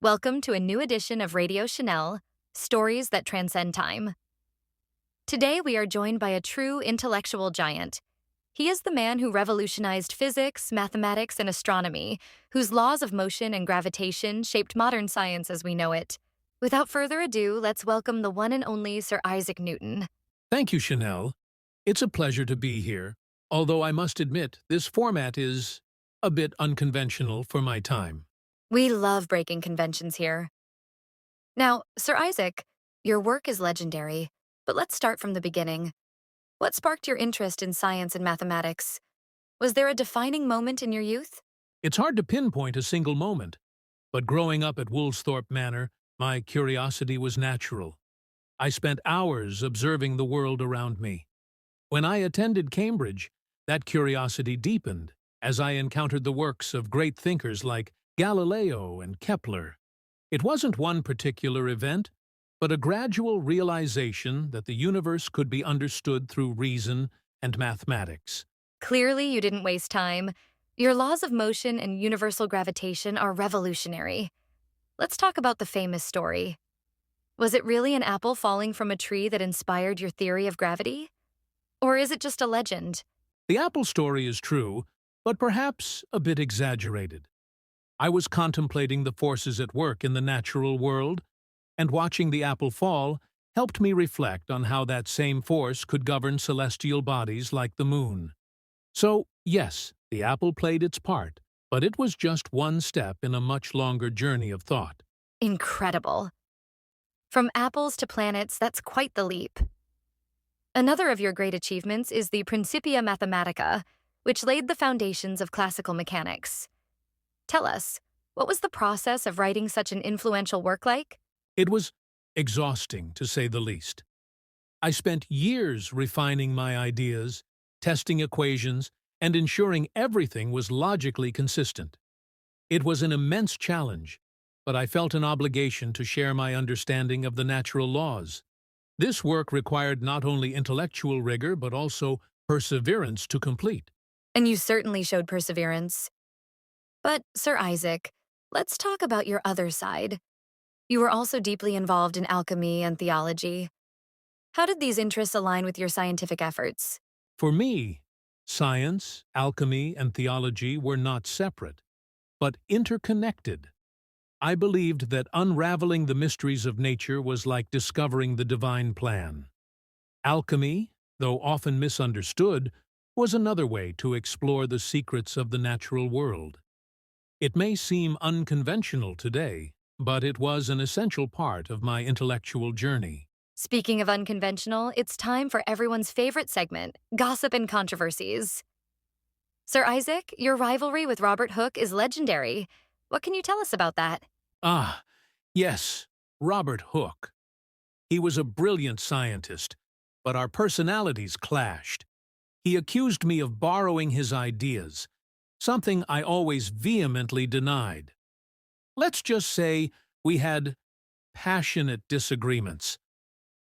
Welcome to a new edition of Radio Chanel, Stories that Transcend Time. Today we are joined by a true intellectual giant. He is the man who revolutionized physics, mathematics, and astronomy, whose laws of motion and gravitation shaped modern science as we know it. Without further ado, let's welcome the one and only Sir Isaac Newton. Thank you, Chanel. It's a pleasure to be here, although I must admit this format is a bit unconventional for my time. We love breaking conventions here. Now, Sir Isaac, your work is legendary, but let's start from the beginning. What sparked your interest in science and mathematics? Was there a defining moment in your youth? It's hard to pinpoint a single moment, but growing up at Woolsthorpe Manor, my curiosity was natural. I spent hours observing the world around me. When I attended Cambridge, that curiosity deepened as I encountered the works of great thinkers like Galileo and Kepler. It wasn't one particular event, but a gradual realization that the universe could be understood through reason and mathematics. Clearly, you didn't waste time. Your laws of motion and universal gravitation are revolutionary. Let's talk about the famous story. Was it really an apple falling from a tree that inspired your theory of gravity? Or is it just a legend? The apple story is true, but perhaps a bit exaggerated. I was contemplating the forces at work in the natural world, and watching the apple fall helped me reflect on how that same force could govern celestial bodies like the moon. So, yes, the apple played its part, but it was just one step in a much longer journey of thought. Incredible. From apples to planets, that's quite the leap. Another of your great achievements is the Principia Mathematica, which laid the foundations of classical mechanics. Tell us, what was the process of writing such an influential work like? It was exhausting, to say the least. I spent years refining my ideas, testing equations, and ensuring everything was logically consistent. It was an immense challenge, but I felt an obligation to share my understanding of the natural laws. This work required not only intellectual rigor but also perseverance to complete. And you certainly showed perseverance. But, Sir Isaac, let's talk about your other side. You were also deeply involved in alchemy and theology. How did these interests align with your scientific efforts? For me, science, alchemy, and theology were not separate, but interconnected. I believed that unraveling the mysteries of nature was like discovering the divine plan. Alchemy, though often misunderstood, was another way to explore the secrets of the natural world. It may seem unconventional today, but it was an essential part of my intellectual journey. Speaking of unconventional, it's time for everyone's favorite segment, Gossip and Controversies. Sir Isaac, your rivalry with Robert Hooke is legendary. What can you tell us about that? Ah, yes, Robert Hooke. He was a brilliant scientist, but our personalities clashed. He accused me of borrowing his ideas, something I always vehemently denied. Let's just say we had passionate disagreements.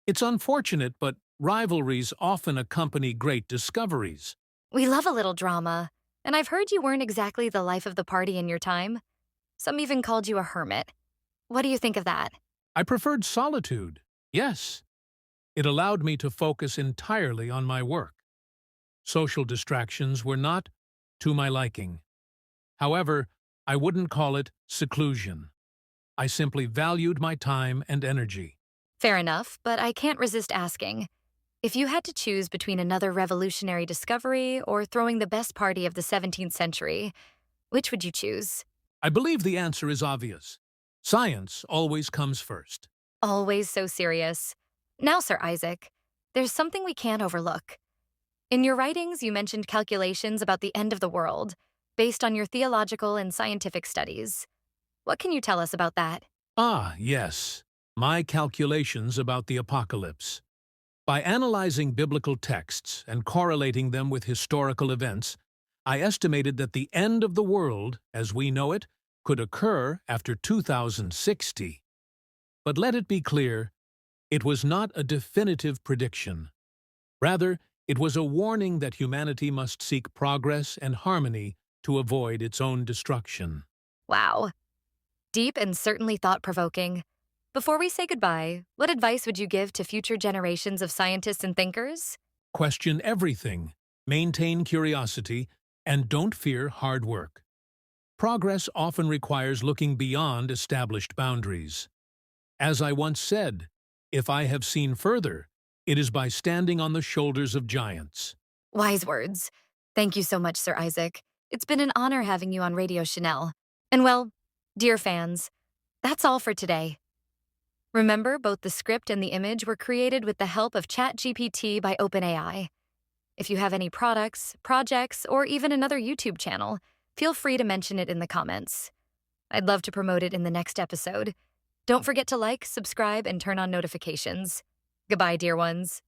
It's unfortunate, but rivalries often accompany great discoveries. We love a little drama, and I've heard you weren't exactly the life of the party in your time. Some even called you a hermit. What do you think of that? I preferred solitude, yes. It allowed me to focus entirely on my work. Social distractions were not to my liking. However, I wouldn't call it seclusion. I simply valued my time and energy. Fair enough, but I can't resist asking. If you had to choose between another revolutionary discovery or throwing the best party of the 17th century, which would you choose? I believe the answer is obvious. Science always comes first. Always so serious. Now, Sir Isaac, there's something we can't overlook. In your writings, you mentioned calculations about the end of the world, based on your theological and scientific studies. What can you tell us about that? Ah, yes, my calculations about the apocalypse. By analyzing biblical texts and correlating them with historical events, I estimated that the end of the world, as we know it, could occur after 2060. But let it be clear, it was not a definitive prediction. Rather, it was a warning that humanity must seek progress and harmony to avoid its own destruction. Wow. Deep and certainly thought-provoking. Before we say goodbye, what advice would you give to future generations of scientists and thinkers? Question everything, maintain curiosity, and don't fear hard work. Progress often requires looking beyond established boundaries. As I once said, if I have seen further, it is by standing on the shoulders of giants. Wise words. Thank you so much, Sir Isaac. It's been an honor having you on Radio Chanel. And well, dear fans, that's all for today. Remember, both the script and the image were created with the help of ChatGPT by OpenAI. If you have any products, projects, or even another YouTube channel, feel free to mention it in the comments. I'd love to promote it in the next episode. Don't forget to like, subscribe, and turn on notifications. Goodbye, dear ones.